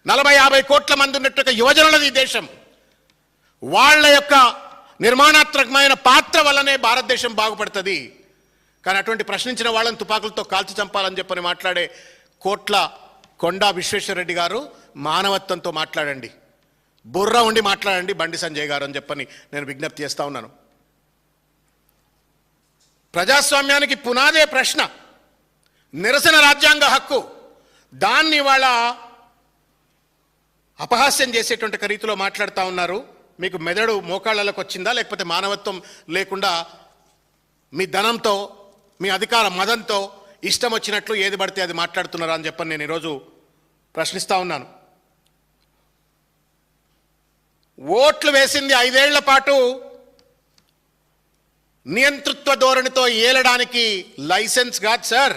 40-50 కోట్ల మంది ఉన్నట్టు యువజనులది ఈ దేశం. వాళ్ళ యొక్క నిర్మాణాత్మకమైన పాత్ర వల్లనే భారతదేశం బాగుపడుతుంది. కానీ అటువంటి ప్రశ్నించిన వాళ్ళని తుపాకులతో కాల్చి చంపాలని చెప్పని మాట్లాడే కొండా విశ్వేశ్వరరెడ్డి గారు మానవత్వంతో మాట్లాడండి, బుర్ర ఉండి మాట్లాడండి బండి సంజయ్ గారు అని చెప్పని నేను విజ్ఞప్తి చేస్తా ఉన్నాను. ప్రజాస్వామ్యానికి పునాదే ప్రశ్న, నిరసన రాజ్యాంగ హక్కు. దాన్ని వాళ్ళ అపహాస్యం చేసేటువంటి రీతిలో మాట్లాడుతూ ఉన్నారు. మీకు మెదడు మోకాళ్ళకు వచ్చిందా, లేకపోతే మానవత్వం లేకుండా మీ ధనంతో మీ అధికార మదంతో ఇష్టం వచ్చినట్లు ఏది పడితే అది మాట్లాడుతున్నారా అని చెప్పని నేను ఈరోజు ప్రశ్నిస్తూ ఉన్నాను. ఓట్లు వేసింది 5 ఏళ్ల పాటు నియంతృత్వ ధోరణితో ఏలడానికి లైసెన్స్ కాదు సార్.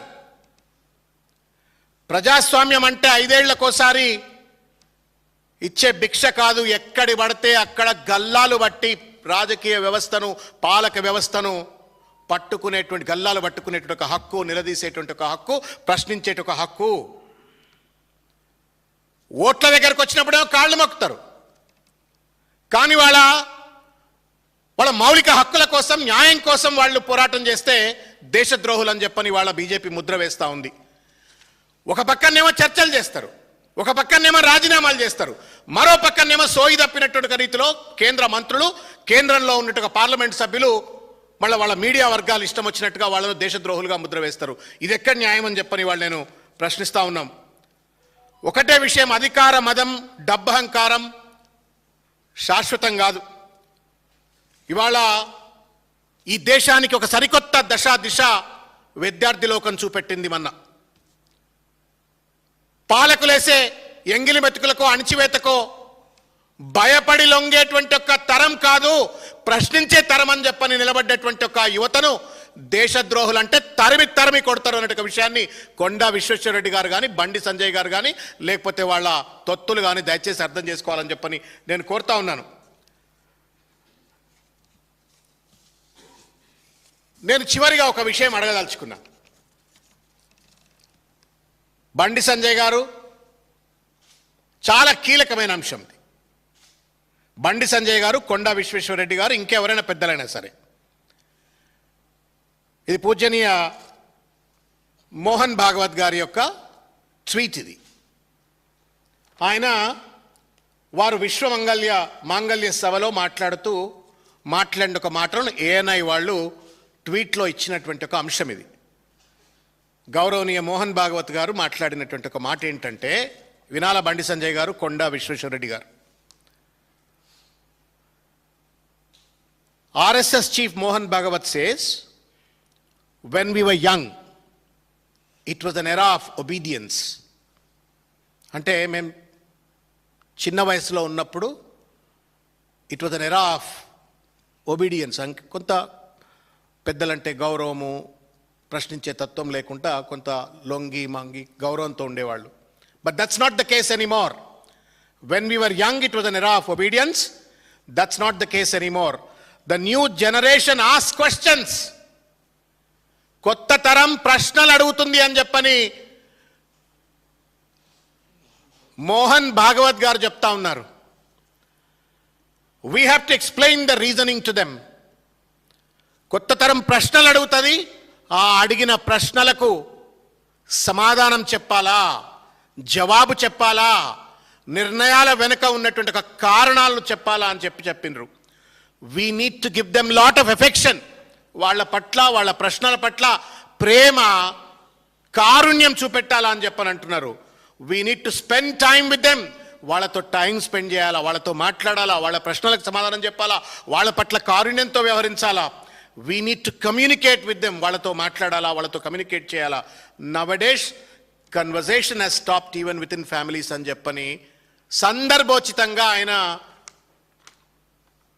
ప్రజాస్వామ్యం అంటే 5 ఏళ్లకోసారి ఇచ్చే భిక్ష కాదు. ఎక్కడి పడితే అక్కడ గల్లాలు బట్టి రాజకీయ వ్యవస్థను, పాలక వ్యవస్థను పట్టుకునేటువంటి, గల్లాలు పట్టుకునేటువంటి ఒక హక్కు, నిలదీసేటువంటి ఒక హక్కు, ప్రశ్నించేట ఒక హక్కు. ఓట్ల దగ్గరకు వచ్చినప్పుడే కాళ్ళు మొక్కుతారు. కానీ వాళ్ళ మౌలిక హక్కుల కోసం, న్యాయం కోసం వాళ్ళు పోరాటం చేస్తే దేశద్రోహులు అని చెప్పని వాళ్ళ బీజేపీ ముద్ర వేస్తూ ఉంది. ఒక పక్కనేమో చర్చలు చేస్తారు, ఒక పక్కనేమో రాజీనామాలు చేస్తారు, మరో పక్కనేమో సోయి తప్పినటువంటి రీతిలో కేంద్ర మంత్రులు, కేంద్రంలో ఉన్నట్టుగా పార్లమెంట్ సభ్యులు మళ్ళీ వాళ్ళ మీడియా వర్గాలు ఇష్టం వచ్చినట్టుగా వాళ్ళను దేశద్రోహులుగా ముద్ర వేస్తారు. ఇది ఎక్కడ న్యాయం అని చెప్పని వాళ్ళు నేను ప్రశ్నిస్తూ ఉన్నాం. ఒకటే విషయం, అధికార మదం, డబ్బహంకారం శాశ్వతం కాదు. ఇవాళ ఈ దేశానికి ఒక సరికొత్త దిశ విద్యార్థి లోకం చూపెట్టింది. మొన్న పాలకులేసే ఎంగిలి మెతుకులకో అణిచివేతకో భయపడి లొంగేటువంటి ఒక తరం కాదు, ప్రశ్నించే తరం అని చెప్పని నిలబడ్డటువంటి ఒక యువతను దేశద్రోహులు అంటే తరిమి కొడతారు అనే విషయాన్ని కొండా విశ్వేశ్వరరెడ్డి గారు కానీ, బండి సంజయ్ గారు కానీ, లేకపోతే వాళ్ళ తొత్తులు కానీ దయచేసి అర్థం చేసుకోవాలని చెప్పని నేను కోరుతా ఉన్నాను. నేను చివరిగా ఒక విషయం అడగదలుచుకున్నా. బండి సంజయ్ గారు చాలా కీలకమైన అంశం ఇది. బండి సంజయ్ గారు, కొండా విశ్వేశ్వరరెడ్డి గారు, ఇంకెవరైనా పెద్దలైనా సరే, ఇది పూజనీయ మోహన్ భాగవత్ గారి యొక్క ట్వీట్. ఇది వారు మాంగళ్య సభలో మాట్లాడిన ఒక మాటలను ఏఎన్ఐ వాళ్ళు ట్వీట్లో ఇచ్చినటువంటి ఒక అంశం ఇది. గౌరవనీయ మోహన్ భాగవత్ గారు మాట్లాడినటువంటి ఒక మాట ఏంటంటే, వినాల బండి సంజయ్ గారు, కొండా విశ్వేశ్వరరెడ్డి గారు. RSS chief Mohan Bhagavat says, when we were young, it was an era of obedience. అంటే మేము చిన్న వయసులో ఉన్నప్పుడు it was an era of obedience. కొంత పెద్దలంటే గౌరవము, ప్రశ్నించే తత్వం లేకుండా కొంత లొంగి మంగి గౌరవంతో ఉండేవాళ్ళు. But that's not the case anymore. When we were young it was an era of obedience. That's not the case anymore. The new generation ask questions. కొత్త తరం ప్రశ్నలు అడుగుతుంది అని చెప్పని మోహన్ భాగవత్ గారు చెప్తా ఉన్నారు. We have to explain the reasoning to them. కొత్త తరం ప్రశ్నలు అడుగుతుంది, ఆ అడిగిన ప్రశ్నలకు సమాధానం చెప్పాలా, జవాబు చెప్పాలా, నిర్ణయాల వెనుక ఉన్నటువంటి ఒక కారణాలను చెప్పాలా అని చెప్పిండ్రు. We need to give them lot of affection. వాళ్ళ పట్ల, వాళ్ళ ప్రశ్నల పట్ల ప్రేమ, కారుణ్యం చూపెట్టాలా అని చెప్పని అంటున్నారు. We need to spend time with them. వాళ్ళతో టైం స్పెండ్ చేయాలా, వాళ్ళతో మాట్లాడాలా, వాళ్ళ ప్రశ్నలకు సమాధానం చెప్పాలా, వాళ్ళ పట్ల కారుణ్యంతో వ్యవహరించాలా. We need to communicate with them. వాళ్ళతో మాట్లాడాలా, వాళ్ళతో కమ్యూనికేట్ చేయాలా. Nowadays conversation has stopped even with in families అని చెప్పని సందర్భోచితంగా ఆయన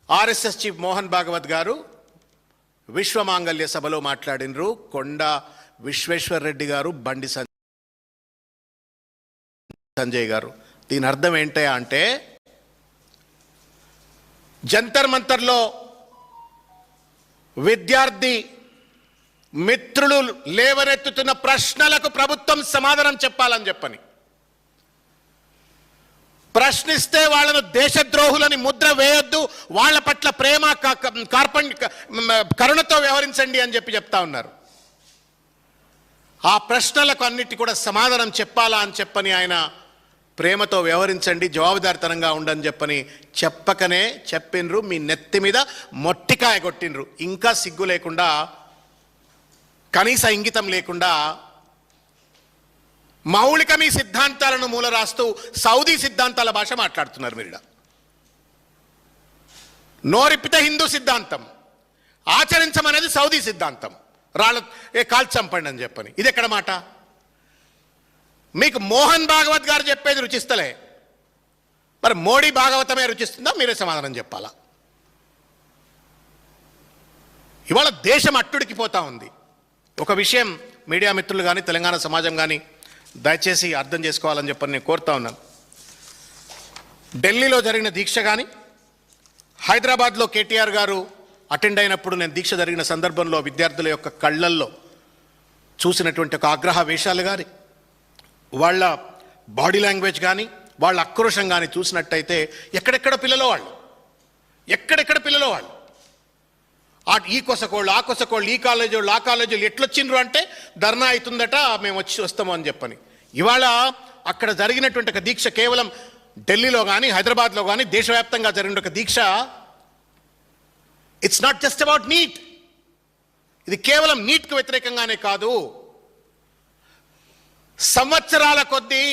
ఆర్ఎస్ఎస్ చీఫ్ మోహన్ భాగవత్ గారు విశ్వమాంగళ్య సభలో మాట్లాడినరు. కొండా విశ్వేశ్వరరెడ్డి గారు, బండి సంజయ్ గారు. దీని అర్థం ఏంటా అంటే, జంతర్ మంతర్లో విద్యార్థి మిత్రులు లేవనెత్తుతున్న ప్రశ్నలకు ప్రభుత్వం సమాధానం చెప్పాలని చెప్పని, ప్రశ్నిస్తే వాళ్ళను దేశద్రోహులని ముద్ర వేయొద్దు, వాళ్ళ పట్ల ప్రేమ కరుణతో వ్యవహరించండి అని చెప్తా ఉన్నారు. ఆ ప్రశ్నలకు అన్నిటి కూడా సమాధానం చెప్పాలా అని చెప్పని ఆయన ప్రేమతో వ్యవహరించండి, జవాబుదారితనంగా ఉండని చెప్పని చెప్పకనే చెప్పిండ్రు. మీ నెత్తి మీద మొట్టికాయ కొట్టిండ్రు. ఇంకా సిగ్గు లేకుండా, కనీస ఇంగితం లేకుండా మౌలిక మీ సిద్ధాంతాలను మూల రాస్తూ సౌదీ సిద్ధాంతాల భాష మాట్లాడుతున్నారు. మీరు నోరిప్పితే హిందూ సిద్ధాంతం, ఆచరించమనేది సౌదీ సిద్ధాంతం. రాళ్ళ కాల్చి చంపండి అని చెప్పని ఇది ఎక్కడ మాట? మీకు మోహన్ భాగవత్ గారు చెప్పేది రుచిస్తలే, మరి మోడీ భాగవతమే రుచిస్తుందా? మీరే సమాధానం చెప్పాలా. ఇవాళ దేశం అట్టుడికిపోతా ఉంది. ఒక విషయం మీడియా మిత్రులు కానీ తెలంగాణ సమాజం కానీ దయచేసి అర్థం చేసుకోవాలని చెప్పని నేను కోరుతా ఉన్నాను. ఢిల్లీలో జరిగిన దీక్ష కానీ, హైదరాబాద్లో కేటీఆర్ గారు అటెండ్ అయినప్పుడు నేను దీక్ష జరిగిన సందర్భంలో విద్యార్థుల యొక్క కళ్ళల్లో చూసినటువంటి ఒక ఆగ్రహ వేషాలు కానీ, వాళ్ళ బాడీ లాంగ్వేజ్ కానీ, వాళ్ళ ఆక్రోషం కానీ చూసినట్టయితే ఎక్కడెక్కడ పిల్లలు వాళ్ళు ఈ కొసకోళ్ళు ఆ కొసకోళ్ళు, ఈ కాలేజీలు ఆ కాలేజీలు ఎట్లొచ్చిండ్రు అంటే ధర్నా అవుతుందట, మేము వస్తాము అని చెప్పని. ఇవాళ అక్కడ జరిగినటువంటి ఒక దీక్ష కేవలం ఢిల్లీలో కానీ హైదరాబాద్లో కానీ దేశవ్యాప్తంగా జరిగిన ఒక దీక్ష. It's not just about NEET. ఇది కేవలం నీట్కు వ్యతిరేకంగానే కాదు, సంవత్సరాల కొద్దీ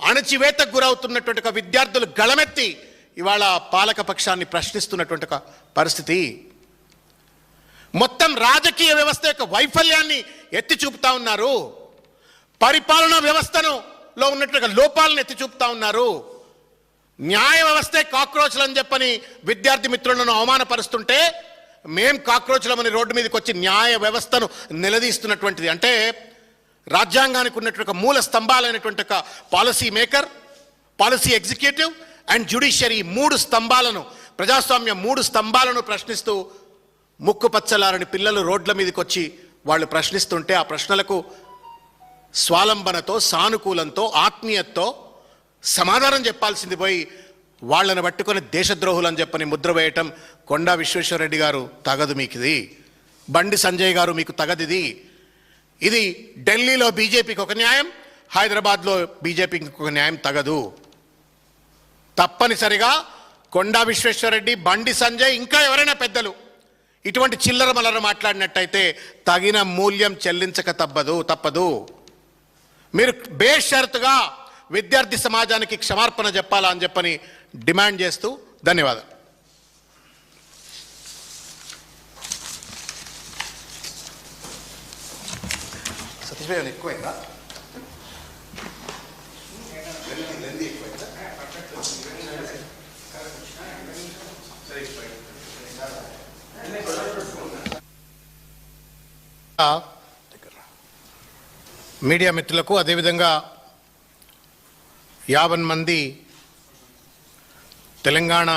అణచివేతకు గురవుతున్నటువంటి ఒక విద్యార్థులు గళమెత్తి ఇవాళ పాలక పక్షాన్ని ప్రశ్నిస్తున్నటువంటి ఒక పరిస్థితి. మొత్తం రాజకీయ వ్యవస్థ యొక్క వైఫల్యాన్ని ఎత్తి చూపుతా ఉన్నారు. పరిపాలనా వ్యవస్థలో ఉన్నటువంటి లోపాలను ఎత్తి చూపుతా ఉన్నారు. న్యాయ వ్యవస్థే కాక్రోచ్లు అని చెప్పని విద్యార్థి మిత్రులను అవమానపరుస్తుంటే మేం కాక్రోచ్లమని రోడ్డు మీదకి వచ్చి న్యాయ వ్యవస్థను నిలదీస్తున్నటువంటిది. అంటే రాజ్యాంగానికి ఉన్నటువంటి ఒక మూల స్తంభాలైనటువంటి ఒక policy maker, policy executive and judiciary, మూడు స్తంభాలను, ప్రజాస్వామ్యం మూడు స్తంభాలను ప్రశ్నిస్తూ ముక్కు పచ్చలారని పిల్లలు రోడ్ల మీదకి వచ్చి వాళ్ళు ప్రశ్నిస్తుంటే ఆ ప్రశ్నలకు స్వాలంబనతో, సానుకూలంతో, ఆత్మీయతతో సమాధానం చెప్పాల్సింది పోయి వాళ్ళని పట్టుకొని దేశద్రోహులు అని చెప్పని ముద్ర వేయటం కొండా విశ్వేశ్వరరెడ్డి గారు తగదు మీకు ఇది. బండి సంజయ్ గారు మీకు తగదిది. ఇది ఢిల్లీలో బీజేపీకి ఒక న్యాయం, హైదరాబాద్లో బీజేపీకి ఒక న్యాయం తగదు. తప్పనిసరిగా కొండా విశ్వేశ్వరరెడ్డి, బండి సంజయ్, ఇంకా ఎవరైనా పెద్దలు ఇటువంటి చిల్లర మల్లర మాట్లాడినట్టయితే తగిన మూల్యం చెల్లించక తప్పదు. మీరు బేషరతుగా విద్యార్థి సమాజానికి క్షమార్పణ చెప్పాలా అని చెప్పని డిమాండ్ చేస్తూ ధన్యవాదాలు. సతీష్ భాయ్ ఎక్కువైందా? మీడియా మిత్రులకు, అదేవిధంగా 50 మంది తెలంగాణ